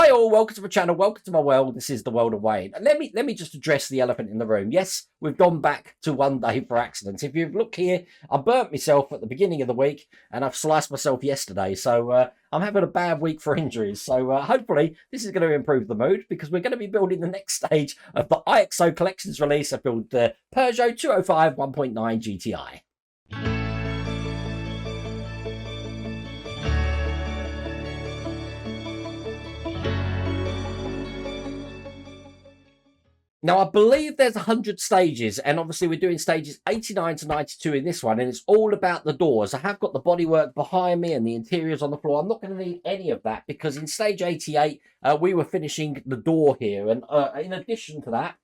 Hi all, welcome to my channel, welcome to my world. This is the world of Wayne. And let me just address the elephant in the room. Yes, we've gone back to 1 day for accidents. If you look here, I burnt myself at the beginning of the week and I've sliced myself yesterday. So I'm having a bad week for injuries. So hopefully this is going to improve the mood because we're going to be building the next stage of the IXO Collections release. I built the Peugeot 205 1.9 GTI. Now, I believe there's 100 stages, and obviously we're doing stages 89 to 92 in this one, and it's all about the doors. I have got the bodywork behind me and the interiors on the floor. I'm not going to need any of that because in stage 88, we were finishing the door here. And in addition to that,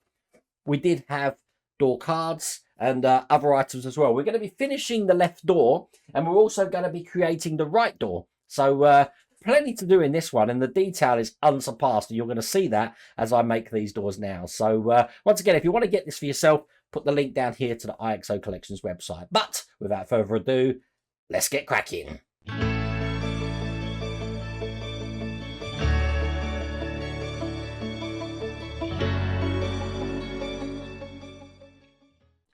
we did have door cards and other items as well. We're going to be finishing the left door, and we're also going to be creating the right door. So plenty to do in this one, and the detail is unsurpassed, and you're going to see that as I make these doors now. So once again, if you want to get this for yourself, put the link down here to the IXO Collections website. But without further ado, let's get cracking.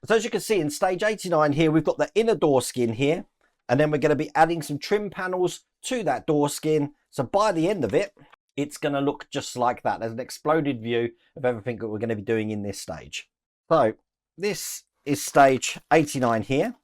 So as you can see in stage 89 here, we've got the inner door skin here, and then we're going to be adding some trim panels to that door skin. So by the end of it, it's going to look just like that. There's an exploded view of everything that we're going to be doing in this stage. So this is stage 89 here.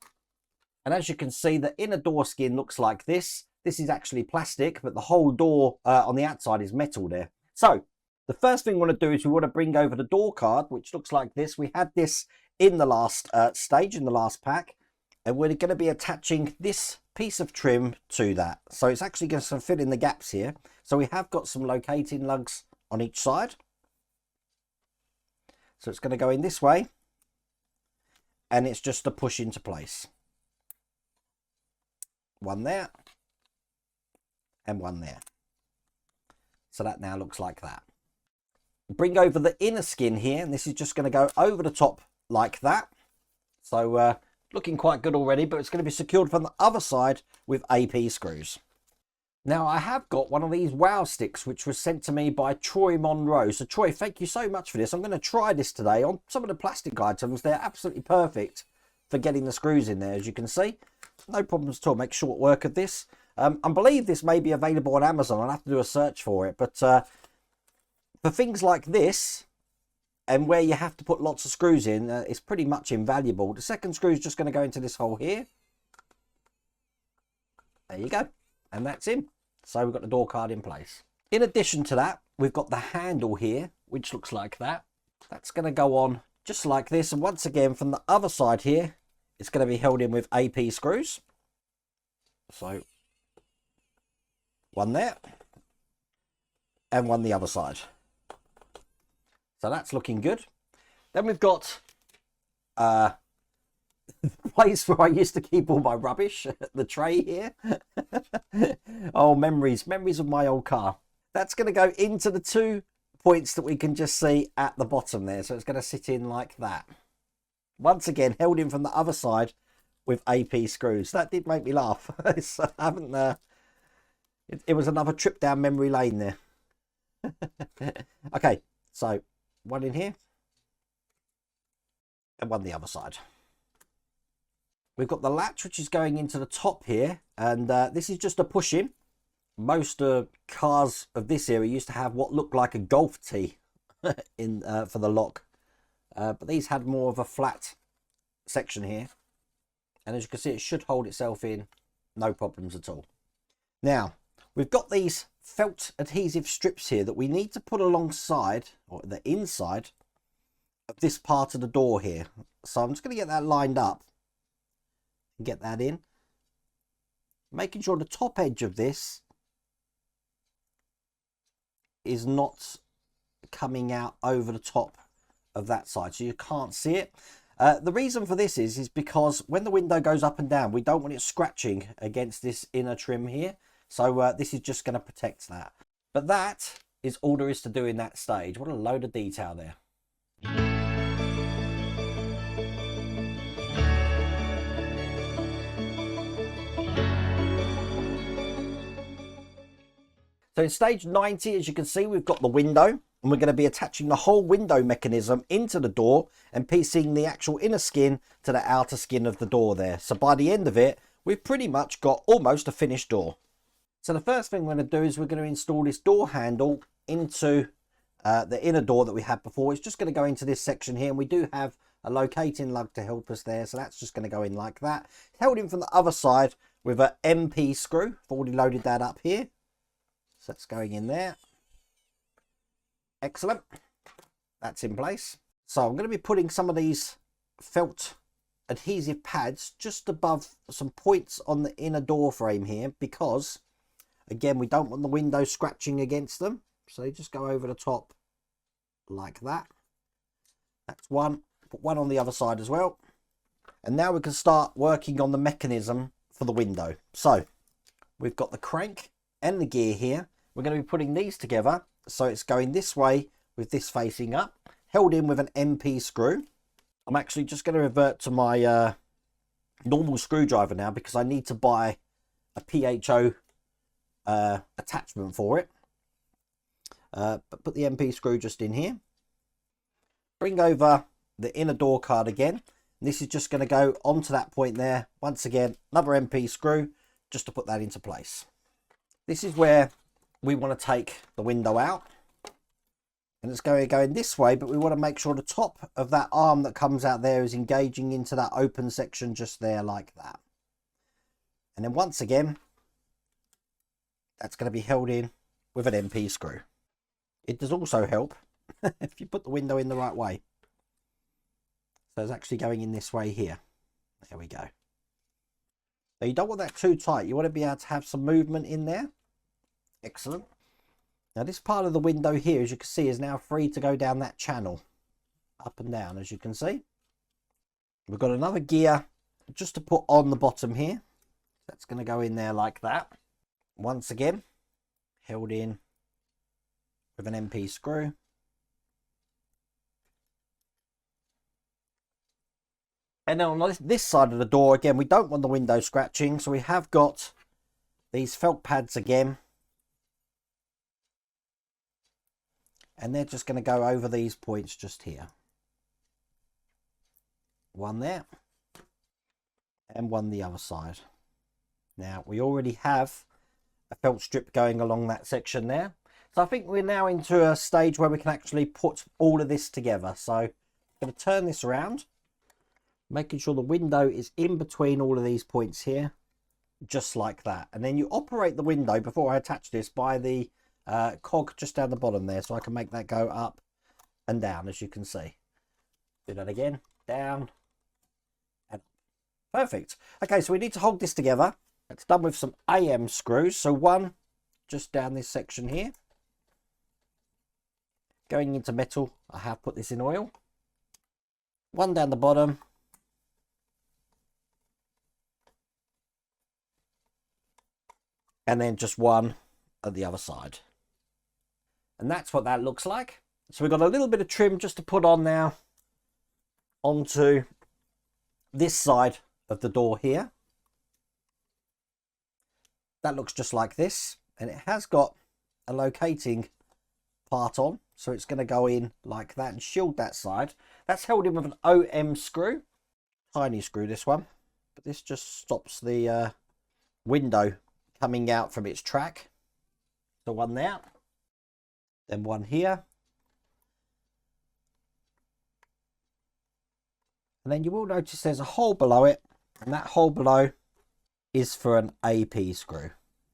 And as you can see, the inner door skin looks like this. This is actually plastic, but the whole door on the outside is metal there. So the first thing we want to do is we want to bring over the door card, which looks like this. We had this in the last stage, in the last pack. And we're going to be attaching this piece of trim to that. So it's actually going to fill in the gaps here. So we have got some locating lugs on each side. So it's going to go in this way. And it's just to push into place. One there. And one there. So that now looks like that. Bring over the inner skin here. And this is just going to go over the top like that. So looking quite good already, but it's going to be secured from the other side with AP screws. Now, I have got one of these wow sticks, which was sent to me by Troy Monroe. So, Troy, thank you so much for this. I'm going to try this today on some of the plastic items. They're absolutely perfect for getting the screws in there, as you can see. No problems at all. Make short work of this. I believe this may be available on Amazon. I'll have to do a search for it. But for things like this, and where you have to put lots of screws in, it's pretty much invaluable. The second screw is just going to go into this hole here. There you go. And that's in. So we've got the door card in place. In addition to that, we've got the handle here, which looks like that. That's going to go on just like this. And once again, from the other side here, it's going to be held in with AP screws. So one there. And one the other side. So that's looking good. Then we've got the place where I used to keep all my rubbish, the tray here. Oh, memories of my old car. That's going to go into the 2 points that we can just see at the bottom there. So it's going to sit in like that. Once again, held in from the other side with AP screws. That did make me laugh. I haven't, it was another trip down memory lane there. Okay, so one in here and one the other side. We've got the latch, which is going into the top here, and this is just a push in. Most cars of this era used to have what looked like a golf tee in for the lock, but these had more of a flat section here, and as you can see, it should hold itself in, no problems at all. Now we've got these felt adhesive strips here that we need to put alongside, or the inside of this part of the door here. So I'm just going to get that lined up and get that in, making sure the top edge of this is not coming out over the top of that side, so you can't see it. The reason for this is because when the window goes up and down, we don't want it scratching against this inner trim here. So this is just going to protect that. But that is all there is to do in that stage. What a load of detail there. So in stage 90, as you can see, we've got the window, and we're going to be attaching the whole window mechanism into the door and piecing the actual inner skin to the outer skin of the door there. So by the end of it, we've pretty much got almost a finished door. So the first thing we're going to do is we're going to install this door handle into the inner door that we had before. It's just going to go into this section here, and we do have a locating lug to help us there, so that's just going to go in like that. Held in from the other side with an MP screw. I've already loaded that up here. So that's going in there. Excellent. That's in place. So I'm going to be putting some of these felt adhesive pads just above some points on the inner door frame here, because again, we don't want the window scratching against them. So you just go over the top like that. That's one. Put one on the other side as well. And now we can start working on the mechanism for the window. So we've got the crank and the gear here. We're going to be putting these together, so it's going this way with this facing up, held in with an MP screw. I'm actually just going to revert to my normal screwdriver now, because I need to buy a Peugeot attachment for it. But put the MP screw just in here. Bring over the inner door card again. This is just going to go onto that point there. Once again, another MP screw just to put that into place. This is where we want to take the window out, and it's going this way, but we want to make sure the top of that arm that comes out there is engaging into that open section just there like that. And then once again, that's going to be held in with an MP screw. It does also help if you put the window in the right way. So it's actually going in this way here. There we go. Now you don't want that too tight. You want to be able to have some movement in there. Excellent. Now this part of the window here, as you can see, is now free to go down that channel. Up and down, as you can see. We've got another gear just to put on the bottom here. That's going to go in there like that. Once again, held in with an MP screw. And then on this side of the door, again, we don't want the window scratching, so we have got these felt pads again. And they're just going to go over these points just here. One there. And one the other side. Now, we already have a felt strip going along that section there. So I think we're now into a stage where we can actually put all of this together. So I'm going to turn this around, making sure the window is in between all of these points here, just like that. And then you operate the window, before I attach this, by the cog just down the bottom there, so I can make that go up and down, as you can see. Do that again, down and up. Perfect. Okay, so we need to hold this together. It's done with some AM screws. So one just down this section here, going into metal. I have put this in oil. One down the bottom. And then just one at the other side. And that's what that looks like. So we've got a little bit of trim just to put on now onto this side of the door here. That looks just like this. And it has got a locating part on. So it's going to go in like that and shield that side. That's held in with an OM screw. Tiny screw, this one. But this just stops the window coming out from its track. So one there. Then one here. And then you will notice there's a hole below it. And that hole below is for an AP screw.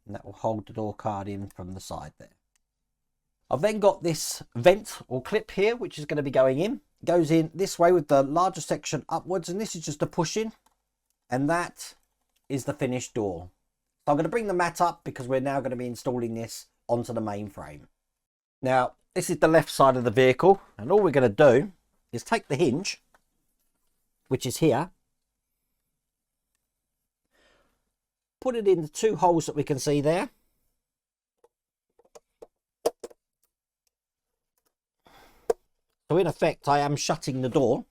And that will hold the door card in from the side there. I've then got this vent or clip here, which is going to be going in. It goes in this way with the larger section upwards. And this is just a push in. And that is the finished door. So I'm going to bring the mat up because we're now going to be installing this onto the main frame. Now, this is the left side of the vehicle. And all we're going to do is take the hinge, which is here. Put it in the two holes that we can see there. So in effect, I am shutting the door.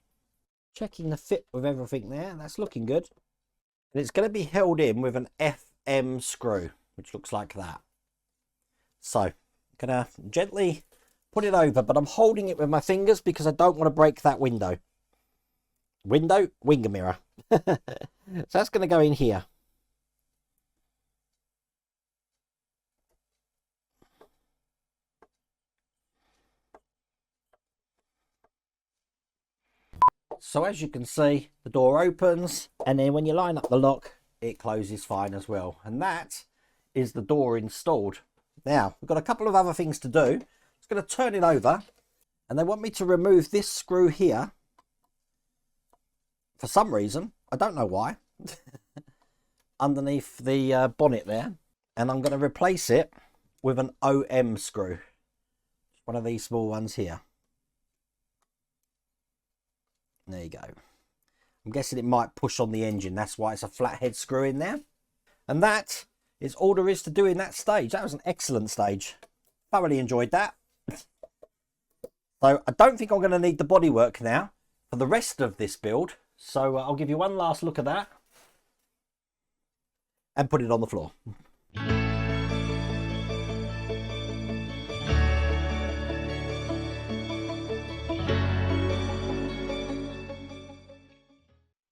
Checking the fit with everything there. That's looking good. And it's going to be held in with an FM screw, which looks like that. So I'm gonna gently put it over, but I'm holding it with my fingers because I don't want to break that window. Winger mirror. So that's going to go in here. So as you can see, the door opens, and then when you line up the lock, it closes fine as well. And that is the door installed. Now, we've got a couple of other things to do. It's going to turn it over, and they want me to remove this screw here. For some reason, I don't know why, underneath the bonnet there. And I'm going to replace it with an OM screw. One of these small ones here. There you go. I'm guessing it might push on the engine. That's why it's a flathead screw in there. And that is all there is to do in that stage. That was an excellent stage. Thoroughly enjoyed that. So I don't think I'm going to need the bodywork now for the rest of this build. So I'll give you one last look at that and put it on the floor.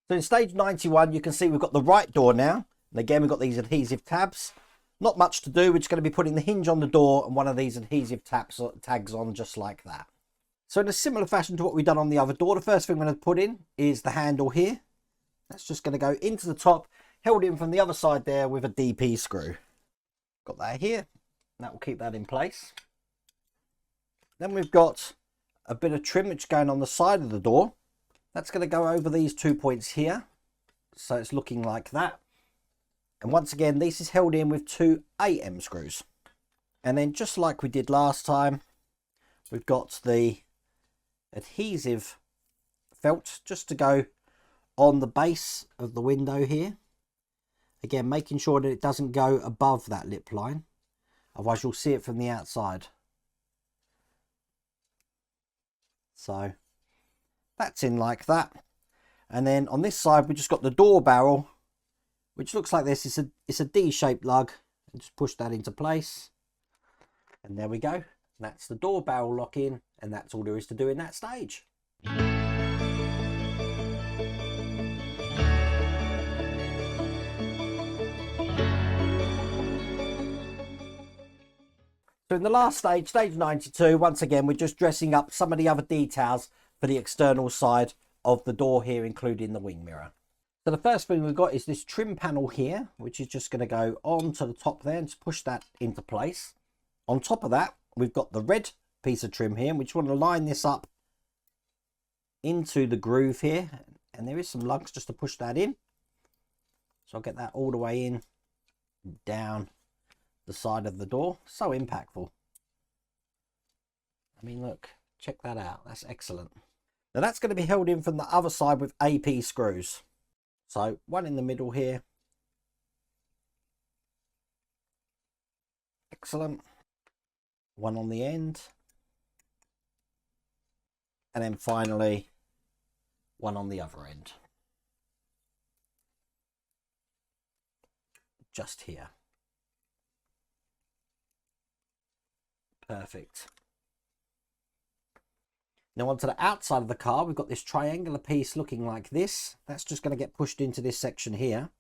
So in stage 91, you can see we've got the right door now. And again, we've got these adhesive tabs. Not much to do. We're just going to be putting the hinge on the door and one of these adhesive tags on just like that. So in a similar fashion to what we've done on the other door, the first thing we're going to put in is the handle here. That's just going to go into the top, held in from the other side there with a DP screw. Got that here. That will keep that in place. Then we've got a bit of trim which is going on the side of the door. That's going to go over these 2 points here. So it's looking like that. And once again, this is held in with 2 AM screws. And then just like we did last time, we've got the adhesive felt just to go on the base of the window here. Again, making sure that it doesn't go above that lip line. Otherwise, you'll see it from the outside. So that's in like that. And then on this side, we just got the door barrel, which looks like this. It's a D-shaped lug. And just push that into place. And there we go. That's the door barrel lock in. And that's all there is to do in that stage. So in the last stage, stage 92, once again, we're just dressing up some of the other details for the external side of the door here, including the wing mirror. So the first thing we've got is this trim panel here, which is just going to go on to the top there and just push that into place. On top of that, we've got the red piece of trim here, and we just want to line this up into the groove here. And there is some lugs just to push that in. So I'll get that all the way in, down the side of the door. So impactful. I mean, look, check that out. That's excellent. Now that's going to be held in from the other side with AP screws. So one in the middle here. Excellent. One on the end. And then finally, one on the other end. Just here. Perfect. Now onto the outside of the car, we've got this triangular piece looking like this. That's just going to get pushed into this section here.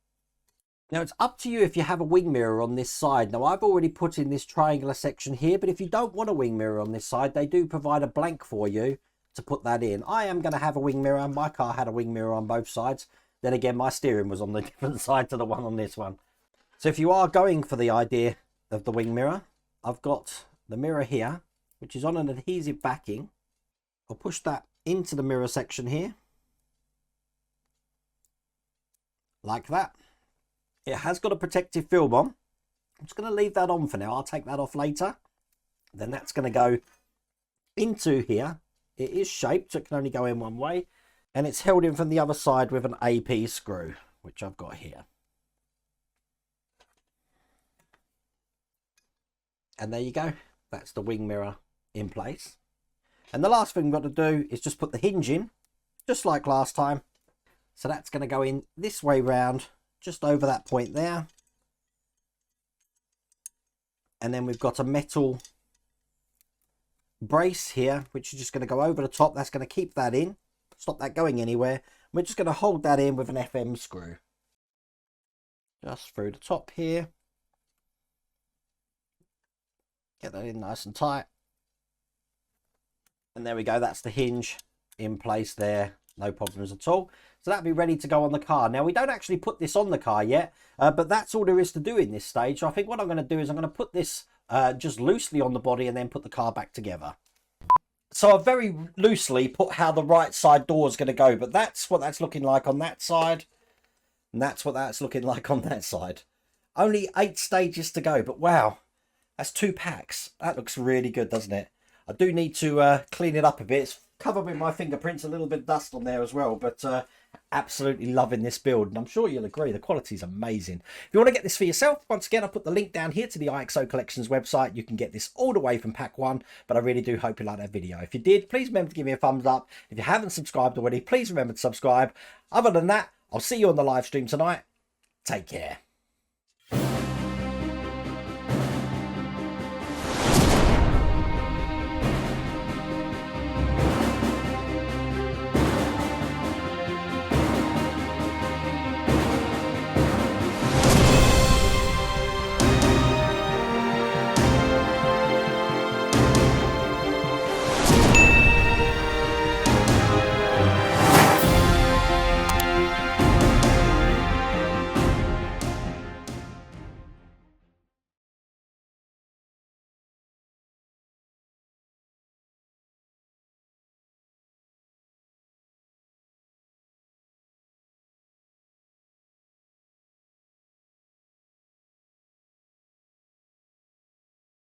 Now it's up to you if you have a wing mirror on this side. Now I've already put in this triangular section here, but if you don't want a wing mirror on this side, they do provide a blank for you to put that in. I am going to have a wing mirror. My car had a wing mirror on both sides. Then again, my steering was on the different side to the one on this one. So if you are going for the idea of the wing mirror, I've got the mirror here, which is on an adhesive backing. I'll push that into the mirror section here. Like that. It has got a protective film on. I'm just going to leave that on for now. I'll take that off later. Then that's going to go into here. It is shaped, so it can only go in one way. And it's held in from the other side with an AP screw, which I've got here. And there you go. That's the wing mirror in place. And the last thing we've got to do is just put the hinge in, just like last time. So that's going to go in this way round, just over that point there. And then we've got a metal brace here, which is just going to go over the top. That's going to keep that in, stop that going anywhere. We're just going to hold that in with an FM screw. Just through the top here. Get that in nice and tight. And there we go. That's the hinge in place there. No problems at all. So that'll be ready to go on the car. Now, we don't actually put this on the car yet, but that's all there is to do in this stage. So I think what I'm going to do is I'm going to put this just loosely on the body and then put the car back together. So I've very loosely put how the right side door is going to go, but that's what that's looking like on that side. And that's what that's looking like on that side. Only 8 stages to go, but wow, that's 2 packs. That looks really good, doesn't it? I do need to clean it up a bit. It's covered with my fingerprints, a little bit of dust on there as well, but absolutely loving this build, and I'm sure you'll agree the quality is amazing. If you want to get this for yourself, once again, I'll put the link down here to the IXO Collections website. You can get this all the way from pack 1, but I really do hope you like that video. If you did, please remember to give me a thumbs up. If you haven't subscribed already, please remember to subscribe. Other than that, I'll see you on the live stream tonight. Take care.